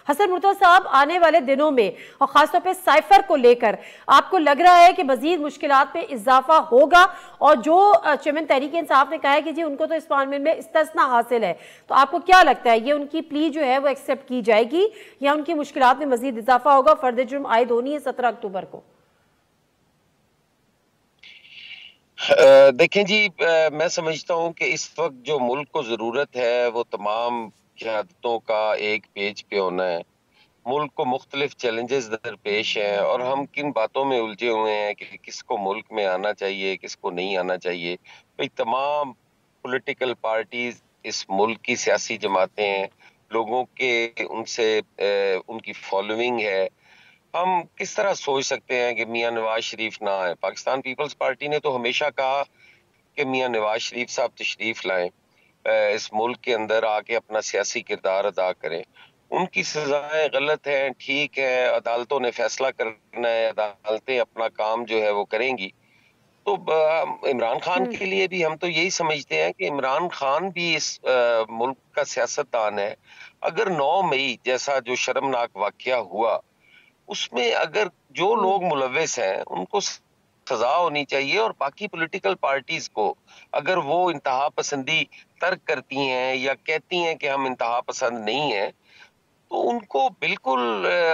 हसन मुर्तज़ा साहब, आने वाले दिनों में और खासतौर पे साइफर को लेकर आपको लग रहा है कि मजीद मुश्किलात में इजाफा होगा? और जो चेयरमैन तहरीक इंसाफ ने कहा है कि जी उनको तो इस मामले में इस्तिस्ना हासिल है, तो आपको क्या लगता है ये उनकी प्ली जो है वो एक्सेप्ट की जाएगी या उनकी मुश्किलात में मजीद इजाफा होगा? फर्द जुर्म आयद होनी है 17 अक्टूबर को। देखें जी, मैं समझता हूं कि इस वक्त जो मुल्क को जरूरत है वो तमाम क़यादतों का एक पेज पे होना है। मुल्क को मुख्तलिफ चैलेंजेस दरपेश हैं और हम किन बातों में उलझे हुए हैं कि किसको मुल्क में आना चाहिए, किसको नहीं आना चाहिए। भाई तमाम पॉलिटिकल पार्टीज, इस मुल्क की सियासी जमातें हैं, लोगों के उनसे उनकी फॉलोइंग है। हम किस तरह सोच सकते हैं कि मियां नवाज शरीफ ना आए? पाकिस्तान पीपल्स पार्टी ने तो हमेशा कहा कि मियां नवाज शरीफ साहब तशरीफ लाएं, इस मुल्क के अंदर आके अपना सियासी किरदार अदा करें। उनकी सजाएं गलत हैं, ठीक है, अदालतों ने फैसला करना है, अदालतें अपना काम जो है वो करेंगी। तो इमरान खान के लिए भी हम तो यही समझते हैं कि इमरान खान भी इस मुल्क का सियासतदान है। अगर 9 मई जैसा जो शर्मनाक वाकया हुआ, उसमें अगर जो लोग मुलव्विस हैं उनको सजा होनी चाहिए, और बाकी पॉलिटिकल पार्टीज को अगर वो इंतहा पसंदी तर्क करती हैं या कहती हैं कि हम इंतहा पसंद नहीं है, तो उनको बिल्कुल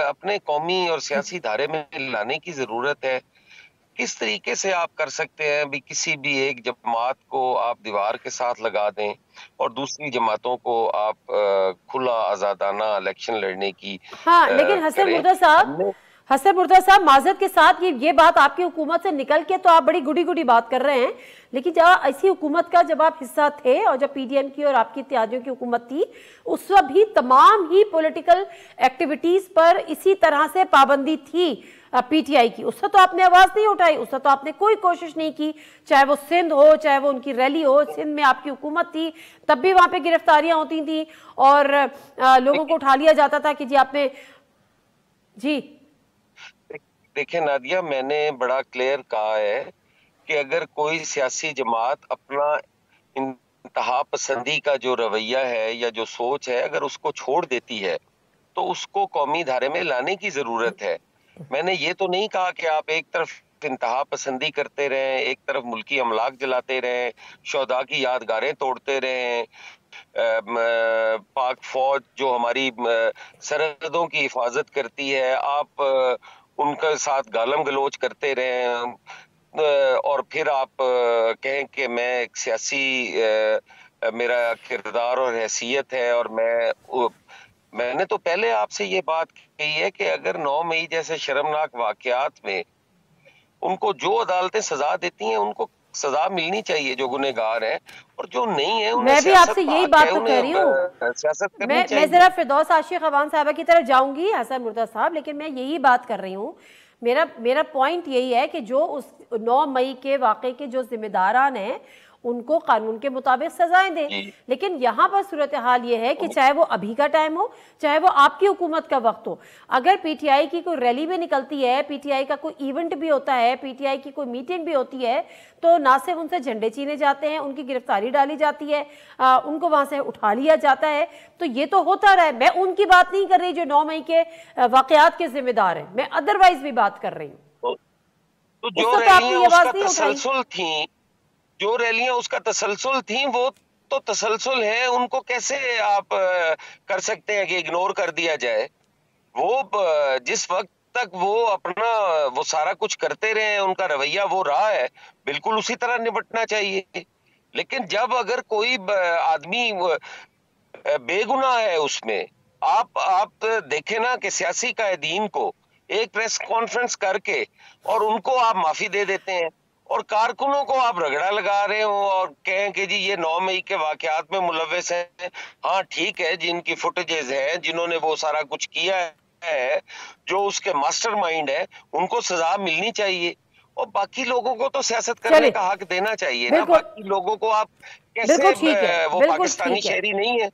अपने कौमी और सियासी धारे में लाने की जरूरत है। किस तरीके से आप कर सकते हैं भी किसी भी एक जमात को आप दीवार के साथ लगा दें और दूसरी जमातों को आप खुला आजादाना इलेक्शन लड़ने की हाँ, लेकिन हसन मुर्तज़ा साहब माजरत के साथ ये बात आपकी हुकूमत से निकल के तो आप बड़ी गुडी गुडी बात कर रहे हैं, लेकिन जब ऐसी हुकूमत का जब आप हिस्सा थे और जब पीडीएम की और आपकी इत्तेहादियों की हुकूमत थी, उस वक्त भी तमाम ही पॉलिटिकल एक्टिविटीज पर इसी तरह से पाबंदी थी पीटीआई की। उससे तो आपने आवाज नहीं उठाई, उससे तो आपने कोई कोशिश नहीं की, चाहे वो सिंध हो, चाहे वो उनकी रैली हो। सिंध में आपकी हुकूमत थी, तब भी वहां पे गिरफ्तारियां होती थी और लोगों को उठा लिया जाता था कि जी आपने जी। देखिए नादिया, मैंने बड़ा क्लियर कहा है कि अगर कोई सियासी जमात अपना इंतहा पसंदी का जो रवैया है या जो सोच है अगर उसको छोड़ देती है तो उसको कौमी धारे में लाने की जरूरत है। मैंने ये तो नहीं कहा कि आप एक तरफ इंतहा पसंदी करते रहें, एक तरफ मुल्की अमलाक जलाते रहें, शोहदा की यादगारें तोड़ते रहें, पाक फौज जो हमारी सरहदों की हिफाजत करती है आप उनके साथ गालम गलोच करते रहें, और फिर आप कहें कि मैं एक सियासी मेरा किरदार और हैसियत है। और मैंने तो पहले आपसे ये बात कही है कि अगर 9 मई जैसे शर्मनाक वाकयात में उनको जो अदालतें सजा देती हैं उनको सजा मिलनी चाहिए जो गुनहगार हैं, और जो नहीं है मैं भी आपसे यही बात तो कह रही हूँ। सियासत करनी चाहिए। मैं जरा फिरदौस आशिक अवान साहबा की तरफ जाऊंगी हसन मुर्तज़ा साहब, लेकिन मैं यही बात कर रही हूँ। मेरा पॉइंट यही है कि जो उस 9 मई के वाक़े के जो जिम्मेदारान हैं उनको कानून के मुताबिक सजाएं दें, लेकिन यहाँ पर सूरत हाल ये है कि चाहे वो अभी का टाइम हो, चाहे वो आपकी हुकूमत का वक्त हो, अगर पीटीआई की कोई रैली भी निकलती है, पीटीआई का कोई इवेंट भी होता है, पीटीआई की कोई मीटिंग भी होती है, तो ना सिर्फ उनसे झंडे छीने जाते हैं, उनकी गिरफ्तारी डाली जाती है, उनको वहां से उठा लिया जाता है। तो ये तो होता रहा है। मैं उनकी बात नहीं कर रही जो 9 मई के वाकयात के जिम्मेदार हैं, मैं अदरवाइज भी बात कर रही हूँ। तो जो रैलियां उसका तसलसल थी, जो रैलियां उसका तसलसल थी, वो तो तसलसल है, उनको कैसे आप कर सकते हैं कि इग्नोर कर दिया जाए? वो जिस वक्त तक वो अपना वो सारा कुछ करते रहे, उनका रवैया वो रहा है, बिल्कुल उसी तरह निपटना चाहिए। लेकिन जब अगर कोई आदमी बेगुनाह है उसमें, आप देखें ना कि सियासी कायदीन को एक प्रेस कॉन्फ्रेंस करके और उनको आप माफी दे देते हैं, और कारकुनों को आप रगड़ा लगा रहे हो और कहें कि जी ये 9 मई के वाकयात में मुलव्विस हैं। हाँ ठीक है, जिनकी फुटेजेस हैं, जिन्होंने वो सारा कुछ किया है, जो उसके मास्टरमाइंड है, उनको सजा मिलनी चाहिए, और बाकी लोगों को तो सियासत करने का हक देना चाहिए ना। बाकी लोगों को आप कैसे, वो पाकिस्तानी शहरी नहीं है।